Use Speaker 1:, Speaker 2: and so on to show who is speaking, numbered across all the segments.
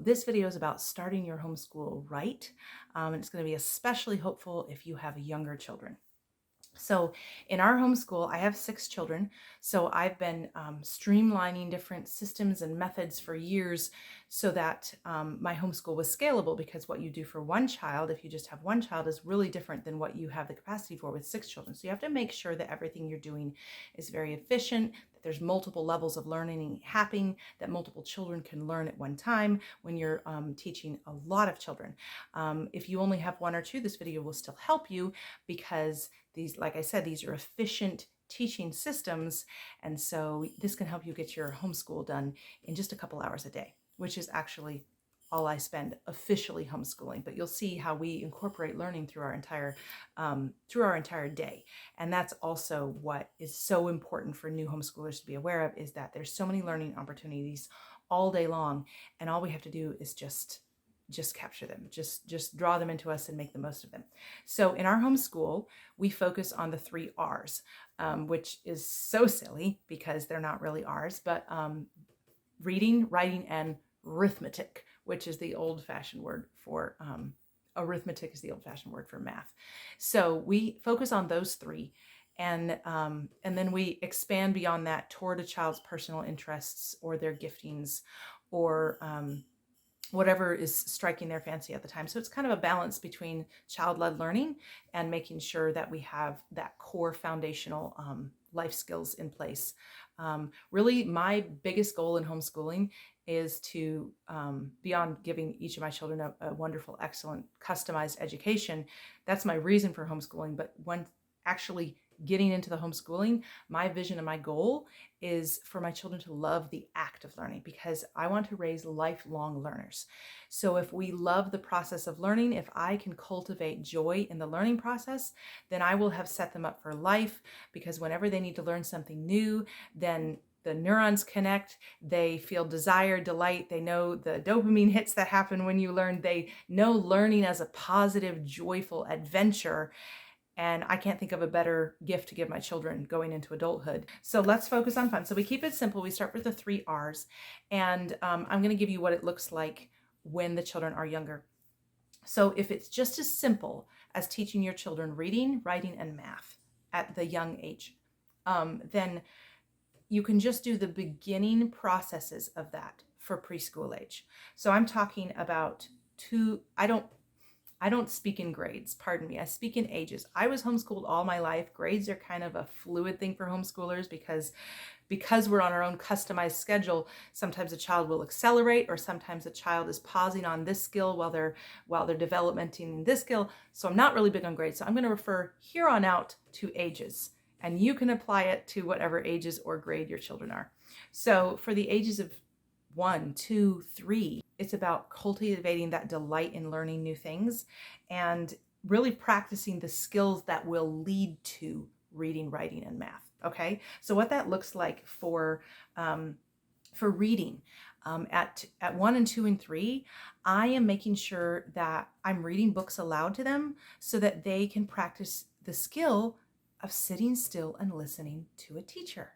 Speaker 1: this video is about starting your homeschool right. And it's going to be especially hopeful if you have younger children. So in our homeschool, I have 6 children. So I've been streamlining different systems and methods for years so that my homeschool was scalable, because what you do for one child, if you just have one child, is really different than what you have the capacity for with 6 children. So you have to make sure that everything you're doing is very efficient, that there's multiple levels of learning happening, that multiple children can learn at one time when you're teaching a lot of children. If you only have 1 or 2, this video will still help you, because these, like I said, these are efficient teaching systems. And so this can help you get your homeschool done in just a couple hours a day, which is actually all I spend officially homeschooling. But you'll see how we incorporate learning through our entire day. And that's also what is so important for new homeschoolers to be aware of, is that there's so many learning opportunities all day long. And all we have to do is just capture them, just draw them into us and make the most of them. So in our homeschool, we focus on the 3 R's, which is so silly because they're not really R's, but reading, writing, and arithmetic, which is the old-fashioned word for arithmetic is the old-fashioned word for math. So we focus on those 3. And then we expand beyond that toward a child's personal interests or their giftings, or whatever is striking their fancy at the time. So it's kind of a balance between child-led learning and making sure that we have that core foundational life skills in place. Really, my biggest goal in homeschooling is to, beyond giving each of my children a wonderful, excellent, customized education, that's my reason for homeschooling. But when actually getting into the homeschooling, my vision and my goal is for my children to love the act of learning, because I want to raise lifelong learners. So if we love the process of learning, if I can cultivate joy in the learning process, then I will have set them up for life, because whenever they need to learn something new, then the neurons connect, they feel desire, delight, they know the dopamine hits that happen when you learn, they know learning as a positive, joyful adventure. And I can't think of a better gift to give my children going into adulthood. So let's focus on fun. So we keep it simple. We start with the 3 R's. And I'm going to give you what it looks like when the children are younger. So if it's just as simple as teaching your children reading, writing, and math at the young age, then you can just do the beginning processes of that for preschool age. So I'm talking about I don't speak in grades, pardon me. I speak in ages. I was homeschooled all my life. Grades are kind of a fluid thing for homeschoolers because we're on our own customized schedule. Sometimes a child will accelerate, or sometimes a child is pausing on this skill while they're developmenting this skill. So I'm not really big on grades. So I'm going to refer here on out to ages, and you can apply it to whatever ages or grade your children are. So for the ages of 1, 2, 3, it's about cultivating that delight in learning new things and really practicing the skills that will lead to reading, writing, and math. Okay, so what that looks like for reading, at 1 and 2 and 3, I am making sure that I'm reading books aloud to them so that they can practice the skill of sitting still and listening to a teacher.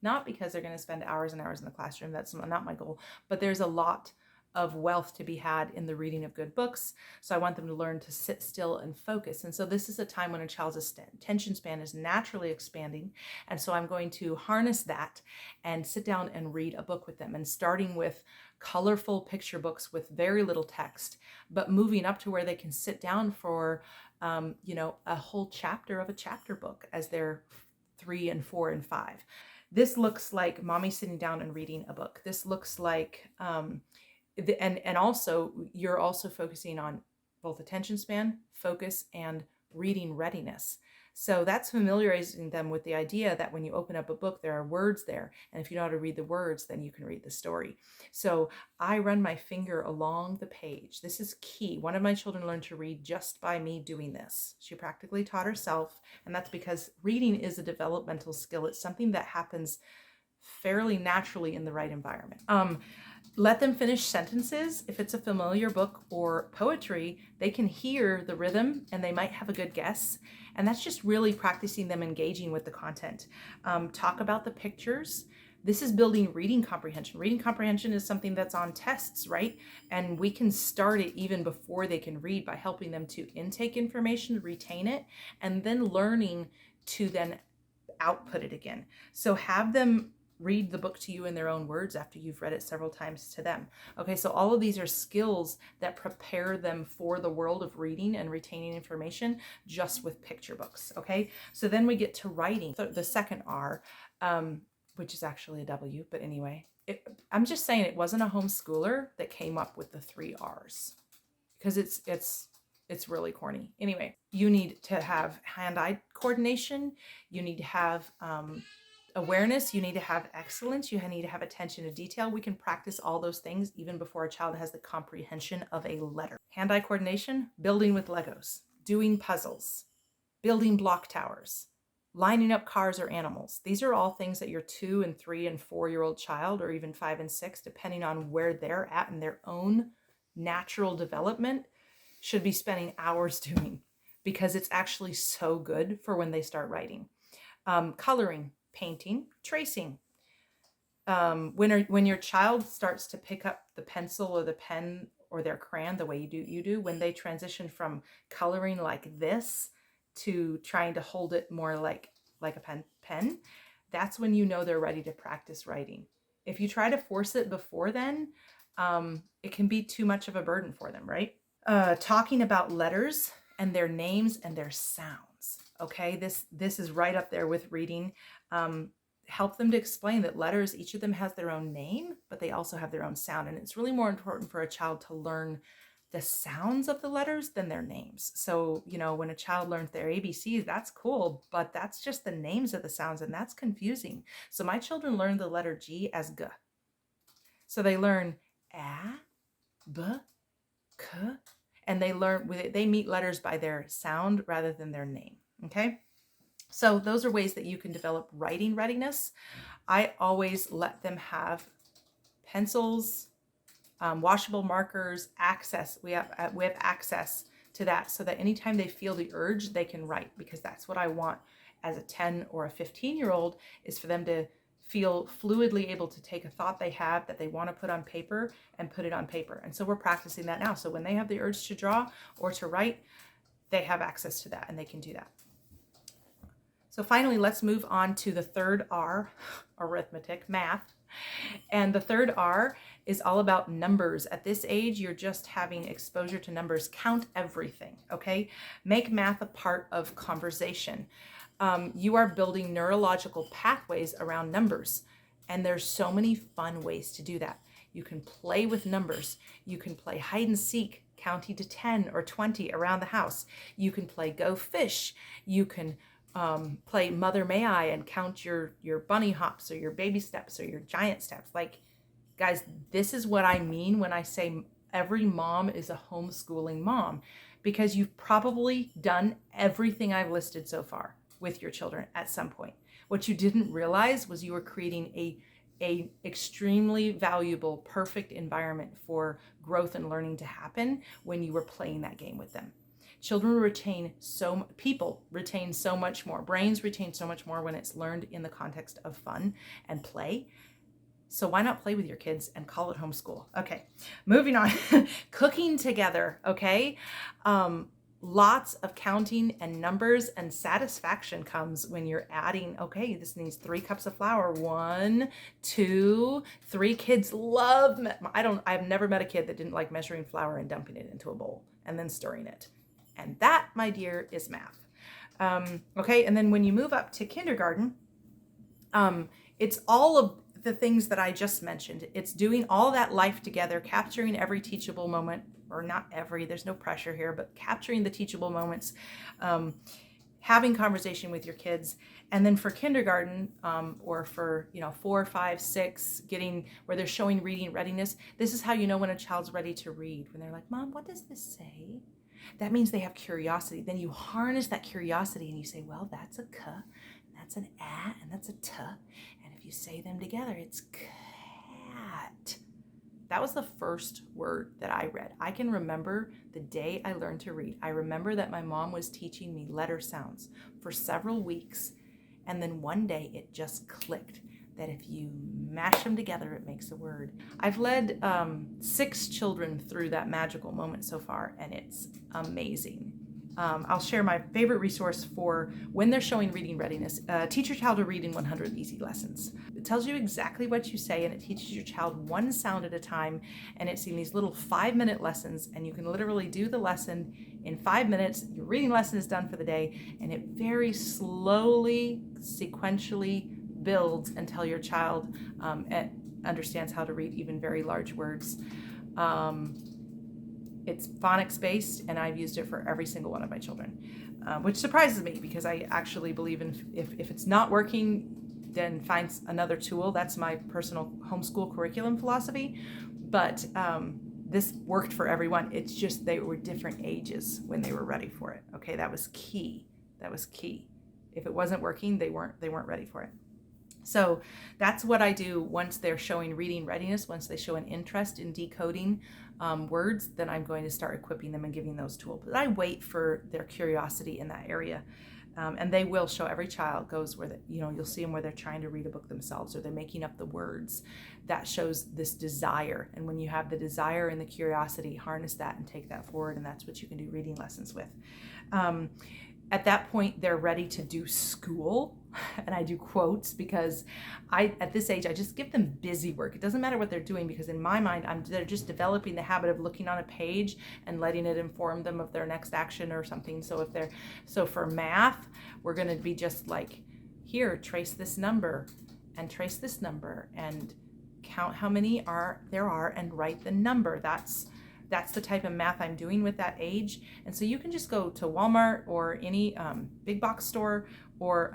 Speaker 1: Not because they're going to spend hours and hours in the classroom. That's not my goal. But there's a lot of wealth to be had in the reading of good books. So I want them to learn to sit still and focus. And so this is a time when a child's attention span is naturally expanding. And so I'm going to harness that and sit down and read a book with them. And starting with colorful picture books with very little text, but moving up to where they can sit down for, a whole chapter of a chapter book as they're 3 and 4 and 5. This looks like mommy sitting down and reading a book. This looks like, and also you're also focusing on both attention span, focus, and reading readiness. So that's familiarizing them with the idea that when you open up a book, there are words there. And if you know how to read the words, then you can read the story. So I run my finger along the page. This is key. One of my children learned to read just by me doing this. She practically taught herself. And that's because reading is a developmental skill. It's something that happens fairly naturally in the right environment. Let them finish sentences. If it's a familiar book or poetry, they can hear the rhythm and they might have a good guess. And that's just really practicing them engaging with the content. Talk about the pictures. This is building reading comprehension. Reading comprehension is something that's on tests, right? And we can start it even before they can read by helping them to intake information, retain it, and then learning to then output it again. So have them read the book to you in their own words after you've read it several times to them. Okay, so all of these are skills that prepare them for the world of reading and retaining information just with picture books. Okay, so then we get to writing. So the second R, which is actually a W, but anyway, I'm just saying it wasn't a homeschooler that came up with the 3 R's because it's really corny. Anyway, you need to have hand-eye coordination. You need to have awareness. You need to have excellence. You need to have attention to detail. We can practice all those things even before a child has the comprehension of a letter. Hand-eye coordination, building with Legos, doing puzzles, building block towers, lining up cars or animals. These are all things that your 2 and 3 and 4-year-old child, or even 5 and 6, depending on where they're at in their own natural development, should be spending hours doing, because it's actually so good for when they start writing. Coloring, painting, tracing. When your child starts to pick up the pencil or the pen or their crayon the way you do, when they transition from coloring like this to trying to hold it more like a pen, that's when you know they're ready to practice writing. If you try to force it before then, it can be too much of a burden for them, right? Talking about letters and their names and their sounds. Okay, this is right up there with reading. Help them to explain that letters, each of them has their own name, but they also have their own sound. And it's really more important for a child to learn the sounds of the letters than their names. So, when a child learns their ABCs, that's cool, but that's just the names of the sounds, and that's confusing. So my children learn the letter G as G. So they learn A, B, K, and they meet letters by their sound rather than their name. Okay, so those are ways that you can develop writing readiness. I always let them have pencils, washable markers, access. We have access to that, so that anytime they feel the urge, they can write, because that's what I want as a 10 or a 15-year-old, is for them to feel fluidly able to take a thought they have that they want to put on paper and put it on paper. And so we're practicing that now. So when they have the urge to draw or to write, they have access to that and they can do that. So finally, let's move on to the third R, arithmetic, math. And the third R is all about numbers. At this age, you're just having exposure to numbers. Count everything, okay? Make math a part of conversation. You are building neurological pathways around numbers, and there's so many fun ways to do that. You can play with numbers. You can play hide and seek, counting to 10 or 20 around the house. You can play Go Fish. You can play Mother May I and count your bunny hops or your baby steps or your giant steps. Like, guys, this is what I mean when I say every mom is a homeschooling mom, because you've probably done everything I've listed so far with your children at some point. What you didn't realize was you were creating a extremely valuable, perfect environment for growth and learning to happen when you were playing that game with them. People retain so much more. Brains retain so much more when it's learned in the context of fun and play. So why not play with your kids and call it homeschool? Okay, moving on. Cooking together, okay? Lots of counting and numbers, and satisfaction comes when you're adding, okay, this needs 3 cups of flour. 1, 2, 3. Kids love, I've never met a kid that didn't like measuring flour and dumping it into a bowl and then stirring it. And that, my dear, is math. Okay, and then when you move up to kindergarten, it's all of the things that I just mentioned. It's doing all that life together, capturing every teachable moment, or not every, there's no pressure here, but capturing the teachable moments, having conversation with your kids. And then for kindergarten, or for 4, 5, 6, getting where they're showing reading readiness, this is how you know when a child's ready to read. When they're like, Mom, what does this say? That means they have curiosity. Then you harness that curiosity and you say, well, that's a k, and that's an a, and that's a t. And if you say them together, it's cat. That was the first word that I read. I can remember the day I learned to read. I remember that my mom was teaching me letter sounds for several weeks. And then one day it just clicked. that if you mash them together, it makes a word. I've led 6 children through that magical moment so far, and it's amazing. I'll share my favorite resource for when they're showing reading readiness. Teach your child to read in 100 easy lessons. It tells you exactly what you say, and it teaches your child one sound at a time, and it's in these little 5-minute lessons, and you can literally do the lesson in 5 minutes. Your reading lesson is done for the day, and it very slowly, sequentially builds until your child understands how to read even very large words. It's phonics based, and I've used it for every single one of my children, which surprises me because I actually believe in if it's not working, then find another tool. That's my personal homeschool curriculum philosophy. But this worked for everyone. It's just they were different ages when they were ready for it. Okay, that was key. That was key. If it wasn't working, they weren't ready for it. So that's what I do once they're showing reading readiness. Once they show an interest in decoding words, then I'm going to start equipping them and giving those tools. But I wait for their curiosity in that area. And they will show. Every child goes where, you'll see them where they're trying to read a book themselves, or they're making up the words. That shows this desire. And when you have the desire and the curiosity, harness that and take that forward. And that's what you can do reading lessons with. At that point, they're ready to do school. And I do quotes because at this age, I just give them busy work. It doesn't matter what they're doing, because in my mind, they're just developing the habit of looking on a page and letting it inform them of their next action or something. So for math, we're going to be just like, here, trace this number and trace this number and count how many there are and write the number. That's the type of math I'm doing with that age. And so you can just go to Walmart or any big box store or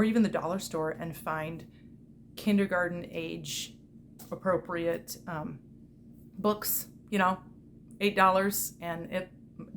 Speaker 1: even the dollar store and find kindergarten age appropriate books, $8. And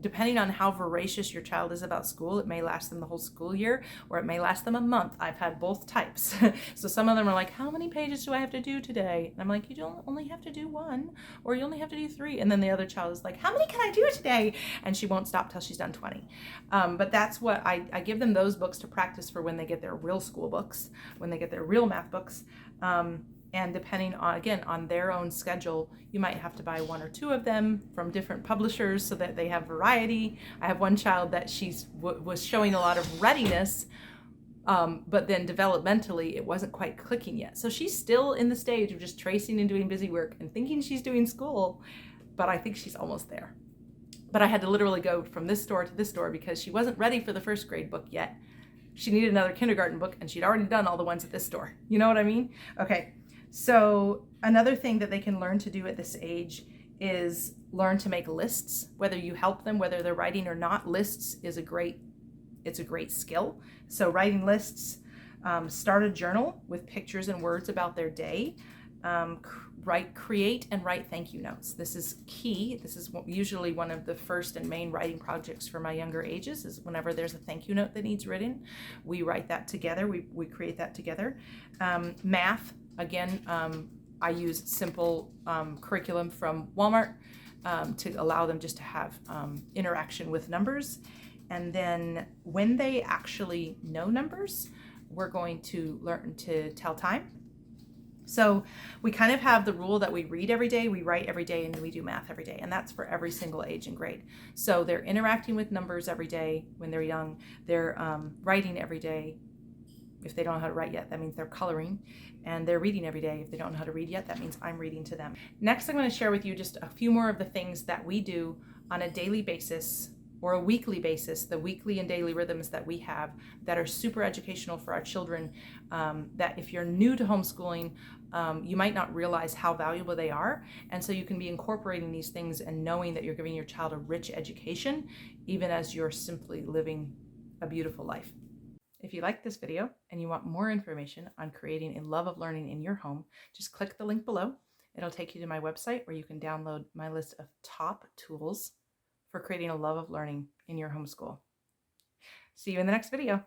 Speaker 1: depending on how voracious your child is about school, it may last them the whole school year, or it may last them a month. I've had both types. So some of them are like, how many pages do I have to do today? And I'm like, you don't only have to do 1, or you only have to do 3. And then the other child is like, how many can I do today? And she won't stop till she's done 20. But that's what I give them, those books to practice for when they get their real school books, when they get their real math books. And depending on their own schedule, you might have to buy 1 or 2 of them from different publishers so that they have variety. I have one child that was showing a lot of readiness, but then developmentally it wasn't quite clicking yet. So she's still in the stage of just tracing and doing busy work and thinking she's doing school, but I think she's almost there. But I had to literally go from this store to this store because she wasn't ready for the first grade book yet. She needed another kindergarten book, and she'd already done all the ones at this store. You know what I mean? Okay. So another thing that they can learn to do at this age is learn to make lists. Whether you help them, whether they're writing or not, lists is a great skill. So writing lists, start a journal with pictures and words about their day. Create and write thank you notes. This is key. This is usually one of the first and main writing projects for my younger ages, is whenever there's a thank you note that needs written, we write that together. We create that together. Math. Again, I use simple curriculum from Walmart to allow them just to have interaction with numbers. And then when they actually know numbers, we're going to learn to tell time. So we kind of have the rule that we read every day, we write every day, and we do math every day. And that's for every single age and grade. So they're interacting with numbers every day when they're young. They're writing every day. If they don't know how to write yet, that means they're coloring. And they're reading every day. If they don't know how to read yet, that means I'm reading to them. Next, I'm going to share with you just a few more of the things that we do on a daily basis or a weekly basis, the weekly and daily rhythms that we have that are super educational for our children, that if you're new to homeschooling, you might not realize how valuable they are. And so you can be incorporating these things and knowing that you're giving your child a rich education, even as you're simply living a beautiful life. If you like this video and you want more information on creating a love of learning in your home, just click the link below. It'll take you to my website where you can download my list of top tools for creating a love of learning in your homeschool. See you in the next video.